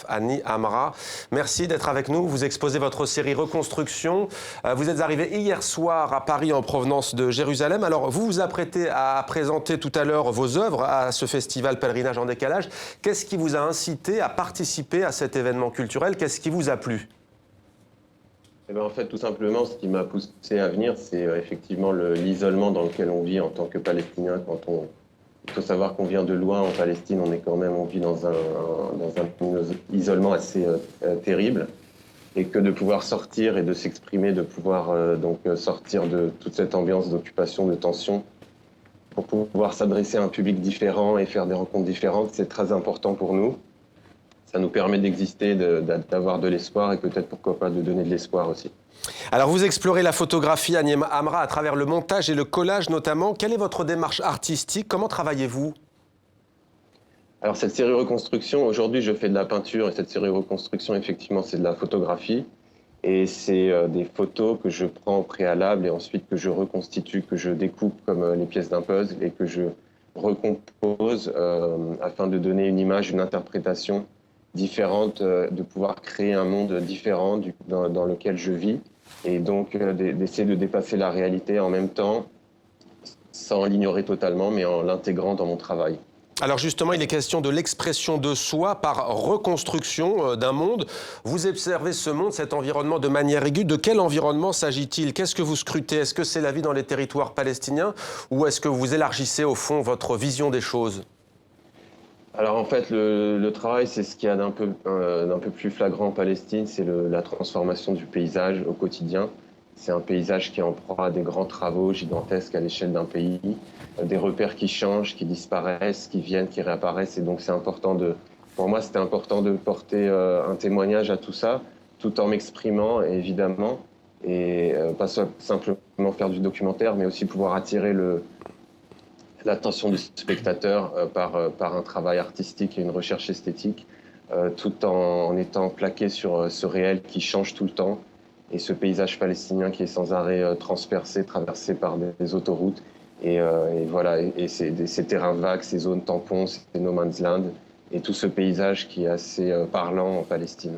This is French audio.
Hani Amra, merci d'être avec nous. Vous exposez votre série Reconstruction. Vous êtes arrivé hier soir à Paris en provenance de Jérusalem. Alors, vous vous apprêtez à présenter tout à l'heure vos œuvres à ce festival Pèlerinage en décalage. Qu'est-ce qui vous a incité à participer à cet événement culturel? Qu'est-ce qui vous a plu? Eh ben, en fait, tout simplement, ce qui m'a poussé à venir, c'est effectivement l'isolement dans lequel on vit en tant que Palestinien. Il faut savoir qu'on vient de loin en Palestine, on vit dans un isolement assez terrible, et que de pouvoir sortir et de s'exprimer, de pouvoir sortir de toute cette ambiance d'occupation, de tension, pour pouvoir s'adresser à un public différent et faire des rencontres différentes, c'est très important pour nous. Ça nous permet d'exister, d'avoir de l'espoir et peut-être, pourquoi pas, de donner de l'espoir aussi. Alors, vous explorez la photographie, Hani Amra, à travers le montage et le collage notamment. Quelle est votre démarche artistique? Comment travaillez-vous? Alors, cette série Reconstruction, aujourd'hui, je fais de la peinture et cette série Reconstruction, effectivement, c'est de la photographie. Et c'est des photos que je prends au préalable et ensuite que je reconstitue, que je découpe comme les pièces d'un puzzle et que je recompose afin de donner une image, une interprétation différente, de pouvoir créer un monde différent dans lequel je vis, et donc d'essayer de dépasser la réalité en même temps, sans l'ignorer totalement, mais en l'intégrant dans mon travail. Alors justement, il est question de l'expression de soi par reconstruction d'un monde. Vous observez ce monde, cet environnement de manière aiguë. De quel environnement s'agit-il? Qu'est-ce que vous scrutez? Est-ce que c'est la vie dans les territoires palestiniens ou est-ce que vous élargissez au fond votre vision des choses? Alors en fait, le travail, c'est ce qu'il y a d'un peu plus flagrant en Palestine, c'est la transformation du paysage au quotidien. C'est un paysage qui est en proie à des grands travaux gigantesques à l'échelle d'un pays, des repères qui changent, qui disparaissent, qui viennent, qui réapparaissent. Et donc c'est important pour moi, c'était important de porter un témoignage à tout ça, tout en m'exprimant, évidemment, et pas simplement faire du documentaire, mais aussi pouvoir attirer l'attention du spectateur par un travail artistique et une recherche esthétique, tout en étant plaqué sur ce réel qui change tout le temps et ce paysage palestinien qui est sans arrêt transpercé, traversé par des autoroutes et voilà, et ces terrains vagues, ces zones tampons, ces no man's land et tout ce paysage qui est assez parlant en Palestine.